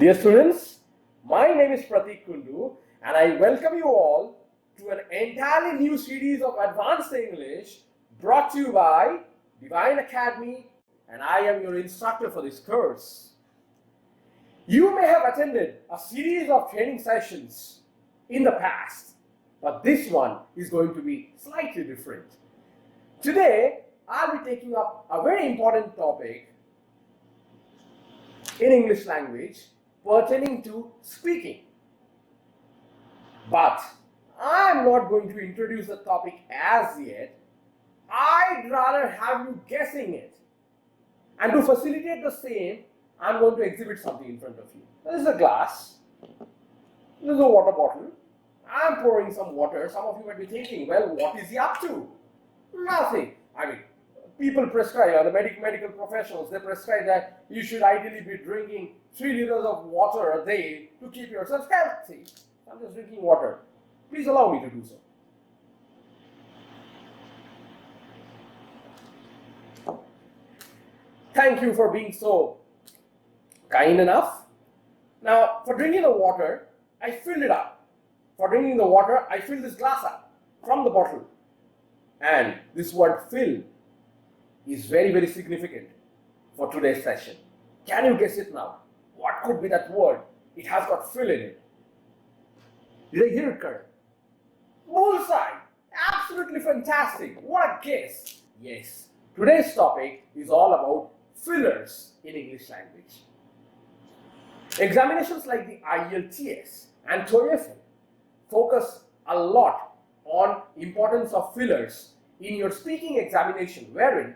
Dear students, my name is Pratik Kundu and I welcome you all to an entirely new series of Advanced English brought to you by Divine Academy, and I am your instructor for this course. You may have attended a series of training sessions in the past, but this one is going to be slightly different. Today, I'll be taking up a very important topic in English language pertaining to speaking. But I'm not going to introduce the topic as yet. I'd rather have you guessing it. And to facilitate the same, I'm going to exhibit something in front of you. This is a glass. This is a water bottle. I'm pouring some water. Some of you might be thinking, well, what is he up to? Nothing. I mean, people prescribe, the medical professionals, they prescribe that you should ideally be drinking 3 liters of water a day to keep yourself healthy. I'm just drinking water. Please allow me to do so. Thank you for being so kind enough. Now, for drinking the water, I filled it up. For drinking the water, I filled this glass up from the bottle. And this word fill is very, very significant for today's session. Can you guess it now? What could be that word? It has got fill in it. Did I hear it correct? Bullseye! Absolutely fantastic. What a guess. Yes. Today's topic is all about fillers in English language. Examinations like the IELTS and TOEFL focus a lot on importance of fillers in your speaking examination, wherein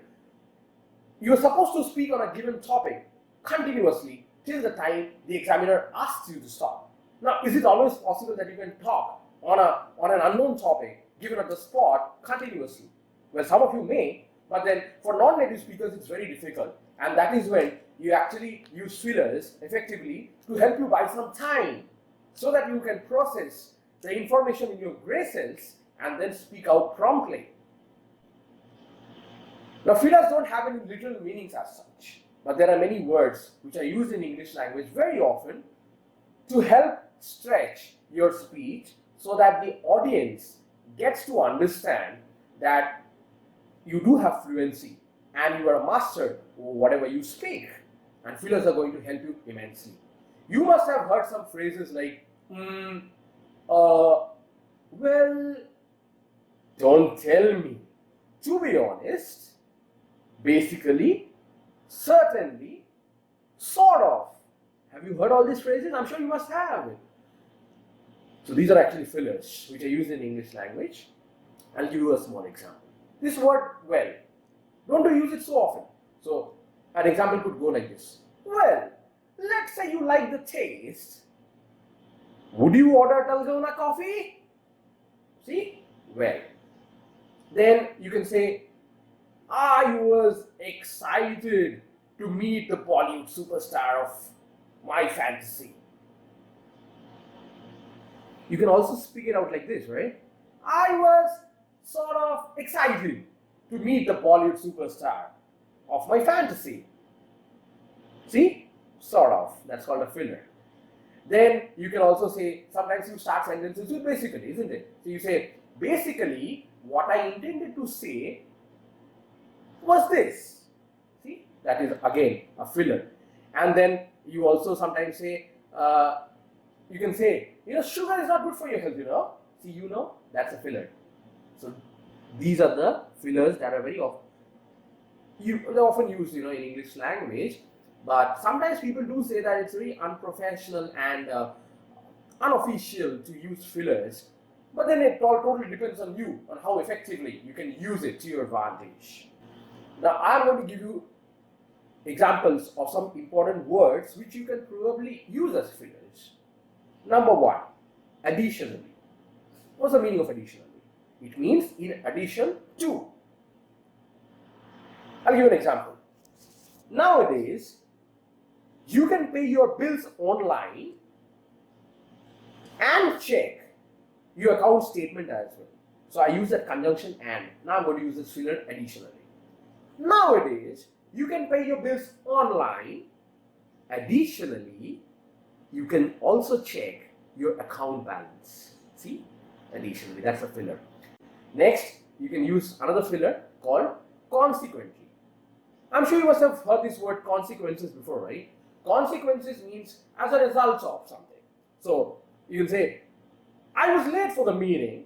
you are supposed to speak on a given topic continuously till the time the examiner asks you to stop. Now, is it always possible that you can talk on an unknown topic given at the spot continuously? Well, some of you may, but then for non-native speakers it's very difficult, and that is when you actually use fillers effectively to help you buy some time so that you can process the information in your gray cells and then speak out promptly. Now, fillers don't have any literal meanings as such, but there are many words which are used in English language very often to help stretch your speech so that the audience gets to understand that you do have fluency and you are a master over whatever you speak, and fillers are going to help you immensely. You must have heard some phrases like, well, don't tell me. To be honest, basically, certainly, sort of. Have you heard all these phrases? I'm sure you must have. So these are actually fillers which are used in English language. I'll give you a small example. This word, well, don't use it so often. So an example could go like this. Well, let's say you like the taste. Would you order Dalgona coffee? See? Well. Then you can say, I was excited to meet the Bollywood superstar of my fantasy. You can also speak it out like this, right? I was sort of excited to meet the Bollywood superstar of my fantasy. See? Sort of. That's called a filler. Then you can also say, sometimes you start sentences with basically, isn't it? So you say, basically, what I intended to say was this. See? That is again a filler. And then you also sometimes say, you can say, sugar is not good for your health, See, that's a filler. So these are the fillers that are very often, they're often used, in English language. But sometimes people do say that it's very unprofessional and unofficial to use fillers. But then it all totally depends on you, on how effectively you can use it to your advantage. Now, I'm going to give you examples of some important words which you can probably use as fillers. Number 1, additionally. What's the meaning of additionally? It means in addition to. I'll give you an example. Nowadays, you can pay your bills online and check your account statement as well. So I use that conjunction and. Now I'm going to use this filler additionally. Nowadays, you can pay your bills online. Additionally, you can also check your account balance. See? Additionally, that's a filler. Next, you can use another filler called consequently. I'm sure you must have heard this word consequences before, right? Consequences means as a result of something. So, you can say, I was late for the meeting,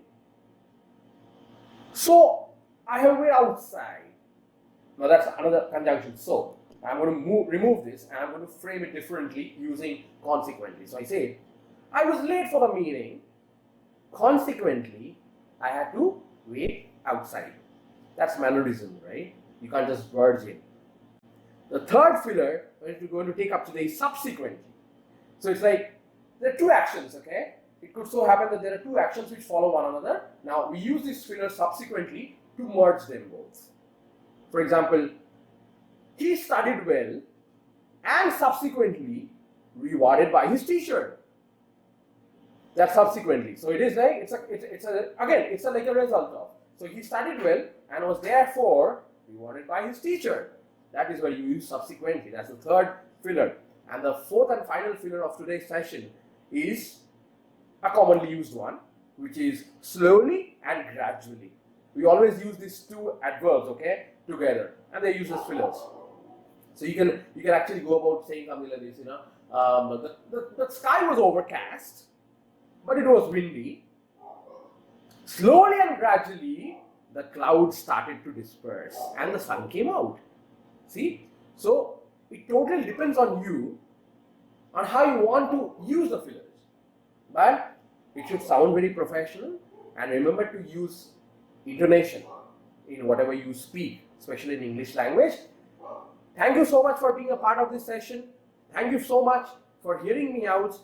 so I have wait outside. Now that's another conjunction. So, I'm going to remove this and I'm going to frame it differently using consequently. So I say, I was late for the meeting. Consequently, I had to wait outside. That's mannerism, right? You can't just verge in. The third filler that we're going to take up today is subsequently. So it's like there are two actions, okay? It could so happen that there are two actions which follow one another. Now we use this filler subsequently to merge them both. For example, he studied well and subsequently rewarded by his teacher. That's subsequently. So it is like it's like a result of. So he studied well and was therefore rewarded by his teacher. That is where you use subsequently. That's the third filler. And the fourth and final filler of today's session is a commonly used one, which is slowly and gradually. We always use these two adverbs, okay, together, and they use as fillers. So you can actually go about saying something like this, the sky was overcast, but it was windy. Slowly and gradually, the clouds started to disperse and the sun came out. See? So it totally depends on you, on how you want to use the fillers. But it should sound very professional, and remember to use intonation in whatever you speak, especially in English language. Thank you so much for being a part of this session. Thank you so much for hearing me out.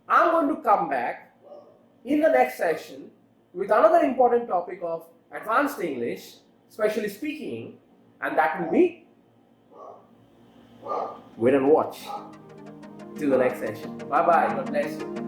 I'm going to come back in the next session with another important topic of advanced English, especially speaking, and that will be wait and watch. Till the next session. Bye bye. God bless you.